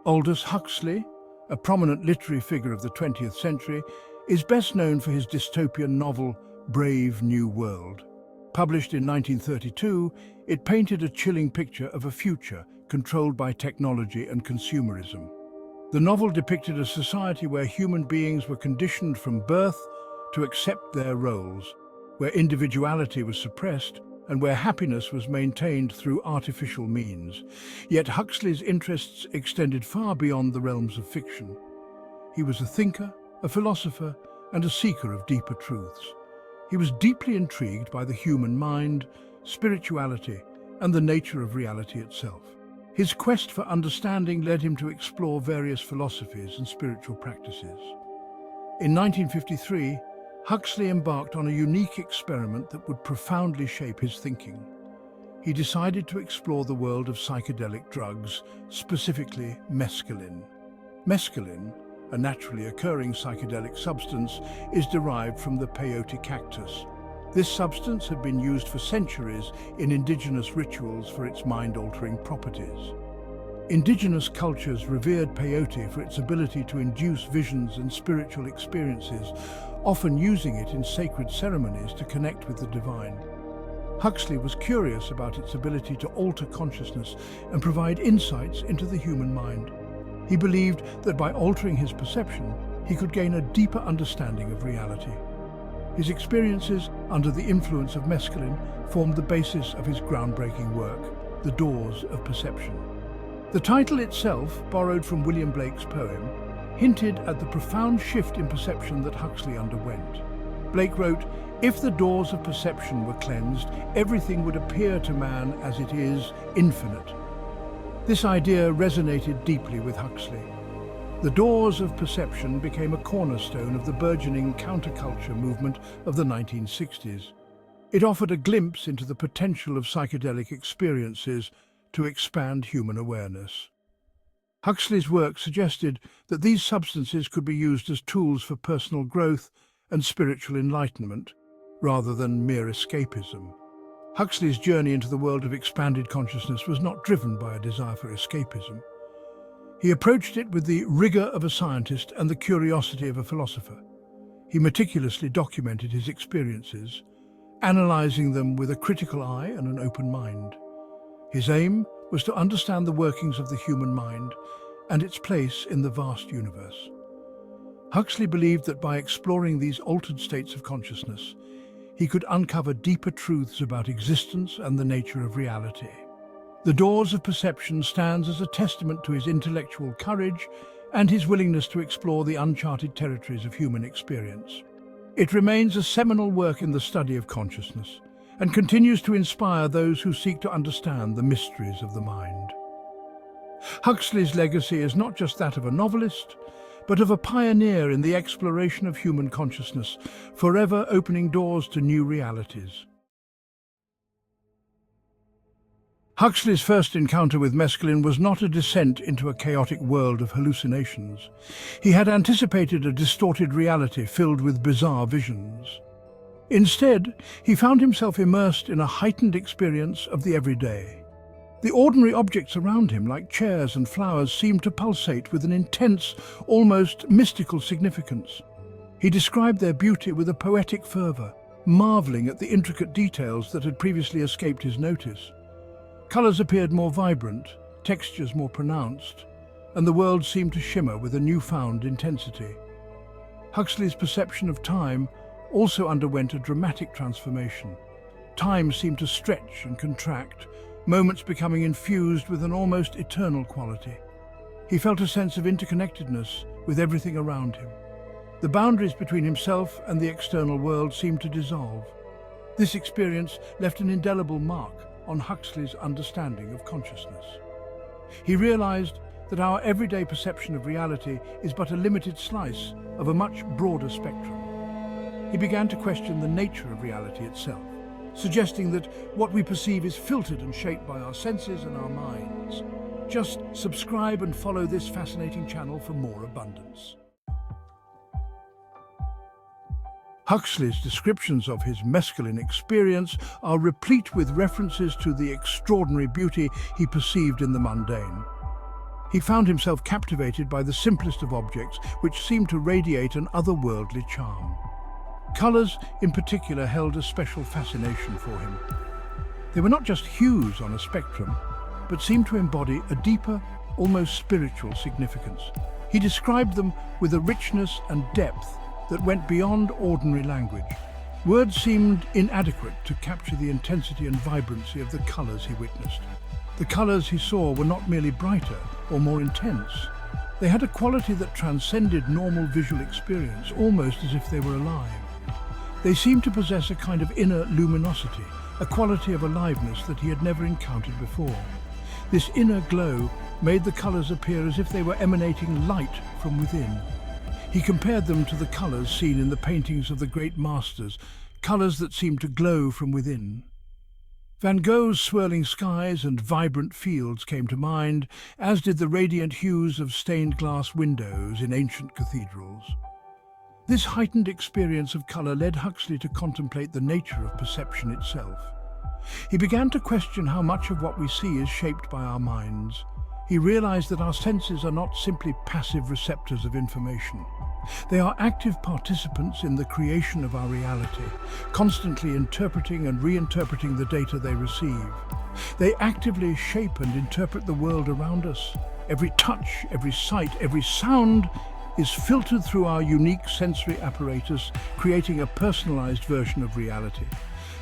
Aldous Huxley, a prominent literary figure of the 20th century, is best known for his dystopian novel Brave New World. Published in 1932, it painted a chilling picture of a future controlled by technology and consumerism. The novel depicted a society where human beings were conditioned from birth to accept their roles, where individuality was suppressed and where happiness was maintained through artificial means. Yet Huxley's interests extended far beyond the realms of fiction. He was a thinker, a philosopher, and a seeker of deeper truths. He was deeply intrigued by the human mind, spirituality, and the nature of reality itself. His quest for understanding led him to explore various philosophies and spiritual practices. In 1953, Huxley embarked on a unique experiment that would profoundly shape his thinking. He decided to explore the world of psychedelic drugs, specifically mescaline. Mescaline, a naturally occurring psychedelic substance, is derived from the peyote cactus. This substance had been used for centuries in indigenous rituals for its mind-altering properties. Indigenous cultures revered peyote for its ability to induce visions and spiritual experiences, often using it in sacred ceremonies to connect with the divine. Huxley was curious about its ability to alter consciousness and provide insights into the human mind. He believed that by altering his perception, he could gain a deeper understanding of reality. His experiences under the influence of mescaline formed the basis of his groundbreaking work, The Doors of Perception. The title itself, borrowed from William Blake's poem, hinted at the profound shift in perception that Huxley underwent. Blake wrote, "If the doors of perception were cleansed, everything would appear to man as it is, infinite." This idea resonated deeply with Huxley. The doors of perception became a cornerstone of the burgeoning counterculture movement of the 1960s. It offered a glimpse into the potential of psychedelic experiences to expand human awareness. Huxley's work suggested that these substances could be used as tools for personal growth and spiritual enlightenment, rather than mere escapism. Huxley's journey into the world of expanded consciousness was not driven by a desire for escapism. He approached it with the rigor of a scientist and the curiosity of a philosopher. He meticulously documented his experiences, analyzing them with a critical eye and an open mind. His aim was to understand the workings of the human mind and its place in the vast universe. Huxley believed that by exploring these altered states of consciousness, he could uncover deeper truths about existence and the nature of reality. The Doors of Perception stands as a testament to his intellectual courage and his willingness to explore the uncharted territories of human experience. It remains a seminal work in the study of consciousness and continues to inspire those who seek to understand the mysteries of the mind. Huxley's legacy is not just that of a novelist, but of a pioneer in the exploration of human consciousness, forever opening doors to new realities. Huxley's first encounter with mescaline was not a descent into a chaotic world of hallucinations. He had anticipated a distorted reality filled with bizarre visions. Instead, he found himself immersed in a heightened experience of the everyday. The ordinary objects around him, like chairs and flowers, seemed to pulsate with an intense, almost mystical significance. He described their beauty with a poetic fervor, marveling at the intricate details that had previously escaped his notice. Colors appeared more vibrant, textures more pronounced, and the world seemed to shimmer with a newfound intensity. Huxley's perception of time also underwent a dramatic transformation. Time seemed to stretch and contract, moments becoming infused with an almost eternal quality. He felt a sense of interconnectedness with everything around him. The boundaries between himself and the external world seemed to dissolve. This experience left an indelible mark on Huxley's understanding of consciousness. He realized that our everyday perception of reality is but a limited slice of a much broader spectrum. He began to question the nature of reality itself, suggesting that what we perceive is filtered and shaped by our senses and our minds. Just subscribe and follow this fascinating channel for more abundance. Huxley's descriptions of his mescaline experience are replete with references to the extraordinary beauty he perceived in the mundane. He found himself captivated by the simplest of objects, which seemed to radiate an otherworldly charm. Colours, in particular, held a special fascination for him. They were not just hues on a spectrum, but seemed to embody a deeper, almost spiritual significance. He described them with a richness and depth that went beyond ordinary language. Words seemed inadequate to capture the intensity and vibrancy of the colours he witnessed. The colours he saw were not merely brighter or more intense. They had a quality that transcended normal visual experience, almost as if they were alive. They seemed to possess a kind of inner luminosity, a quality of aliveness that he had never encountered before. This inner glow made the colours appear as if they were emanating light from within. He compared them to the colours seen in the paintings of the great masters, colours that seemed to glow from within. Van Gogh's swirling skies and vibrant fields came to mind, as did the radiant hues of stained glass windows in ancient cathedrals. This heightened experience of colour led Huxley to contemplate the nature of perception itself. He began to question how much of what we see is shaped by our minds. He realized that our senses are not simply passive receptors of information. They are active participants in the creation of our reality, constantly interpreting and reinterpreting the data they receive. They actively shape and interpret the world around us. Every touch, every sight, every sound is filtered through our unique sensory apparatus, creating a personalized version of reality.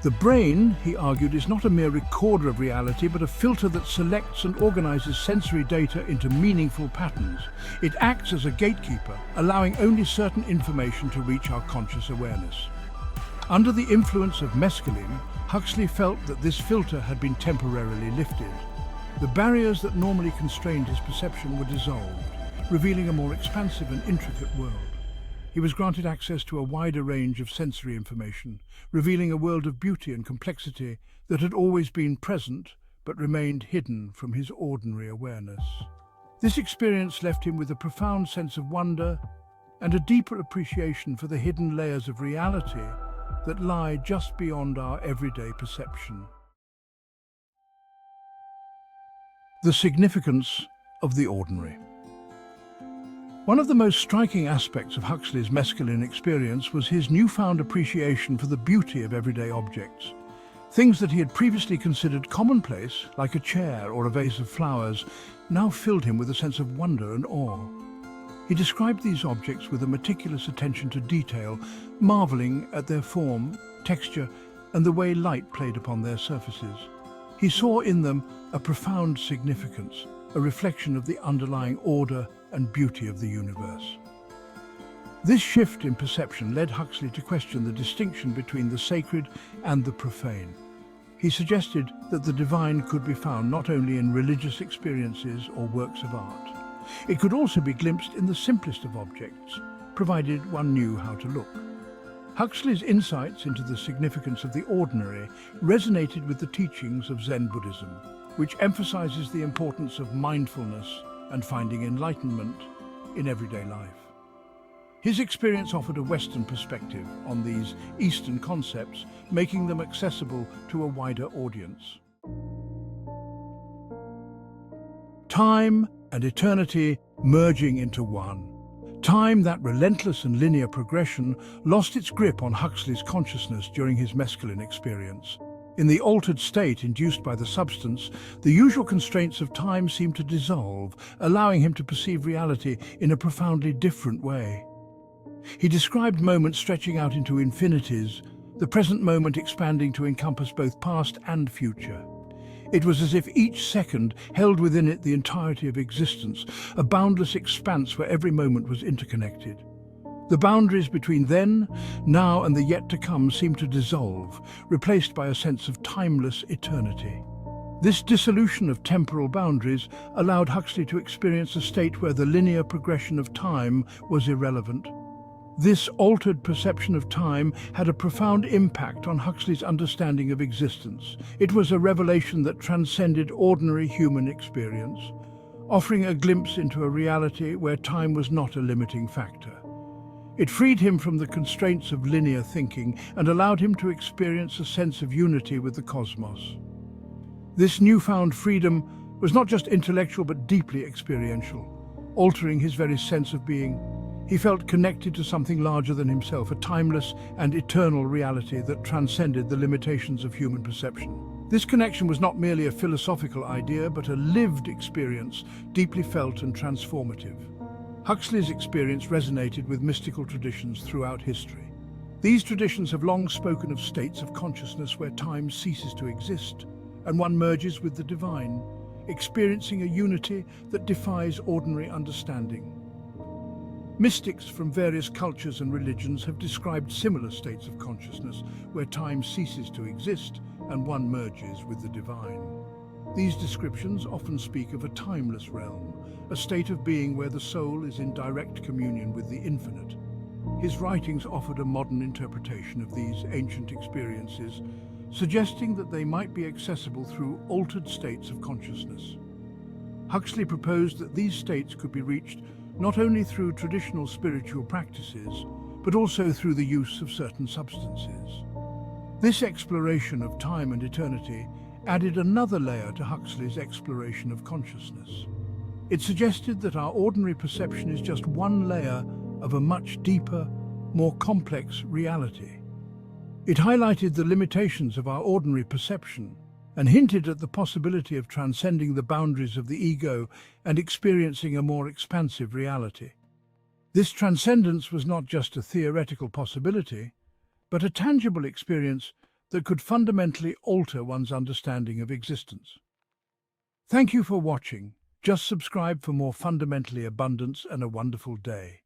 The brain, he argued, is not a mere recorder of reality, but a filter that selects and organizes sensory data into meaningful patterns. It acts as a gatekeeper, allowing only certain information to reach our conscious awareness. Under the influence of mescaline, Huxley felt that this filter had been temporarily lifted. The barriers that normally constrained his perception were dissolved, revealing a more expansive and intricate world. He was granted access to a wider range of sensory information, revealing a world of beauty and complexity that had always been present but remained hidden from his ordinary awareness. This experience left him with a profound sense of wonder and a deeper appreciation for the hidden layers of reality that lie just beyond our everyday perception. The significance of the ordinary. One of the most striking aspects of Huxley's mescaline experience was his newfound appreciation for the beauty of everyday objects. Things that he had previously considered commonplace, like a chair or a vase of flowers, now filled him with a sense of wonder and awe. He described these objects with a meticulous attention to detail, marveling at their form, texture, and the way light played upon their surfaces. He saw in them a profound significance, a reflection of the underlying order and beauty of the universe. This shift in perception led Huxley to question the distinction between the sacred and the profane. He suggested that the divine could be found not only in religious experiences or works of art. It could also be glimpsed in the simplest of objects, provided one knew how to look. Huxley's insights into the significance of the ordinary resonated with the teachings of Zen Buddhism, which emphasizes the importance of mindfulness and finding enlightenment in everyday life. His experience offered a Western perspective on these Eastern concepts, making them accessible to a wider audience. Time and eternity merging into one. Time, that relentless and linear progression, lost its grip on Huxley's consciousness during his mescaline experience. In the altered state induced by the substance, the usual constraints of time seemed to dissolve, allowing him to perceive reality in a profoundly different way. He described moments stretching out into infinities, the present moment expanding to encompass both past and future. It was as if each second held within it the entirety of existence, a boundless expanse where every moment was interconnected. The boundaries between then, now, and the yet to come seemed to dissolve, replaced by a sense of timeless eternity. This dissolution of temporal boundaries allowed Huxley to experience a state where the linear progression of time was irrelevant. This altered perception of time had a profound impact on Huxley's understanding of existence. It was a revelation that transcended ordinary human experience, offering a glimpse into a reality where time was not a limiting factor. It freed him from the constraints of linear thinking and allowed him to experience a sense of unity with the cosmos. This newfound freedom was not just intellectual but deeply experiential, altering his very sense of being. He felt connected to something larger than himself, a timeless and eternal reality that transcended the limitations of human perception. This connection was not merely a philosophical idea, but a lived experience, deeply felt and transformative. Huxley's experience resonated with mystical traditions throughout history. These traditions have long spoken of states of consciousness where time ceases to exist and one merges with the divine, experiencing a unity that defies ordinary understanding. Mystics from various cultures and religions have described similar states of consciousness where time ceases to exist and one merges with the divine. These descriptions often speak of a timeless realm, a state of being where the soul is in direct communion with the infinite. His writings offered a modern interpretation of these ancient experiences, suggesting that they might be accessible through altered states of consciousness. Huxley proposed that these states could be reached not only through traditional spiritual practices, but also through the use of certain substances. This exploration of time and eternity added another layer to Huxley's exploration of consciousness. It suggested that our ordinary perception is just one layer of a much deeper, more complex reality. It highlighted the limitations of our ordinary perception and hinted at the possibility of transcending the boundaries of the ego and experiencing a more expansive reality. This transcendence was not just a theoretical possibility, but a tangible experience that could fundamentally alter one's understanding of existence. Thank you for watching. Just subscribe for more fundamentally abundance and a wonderful day.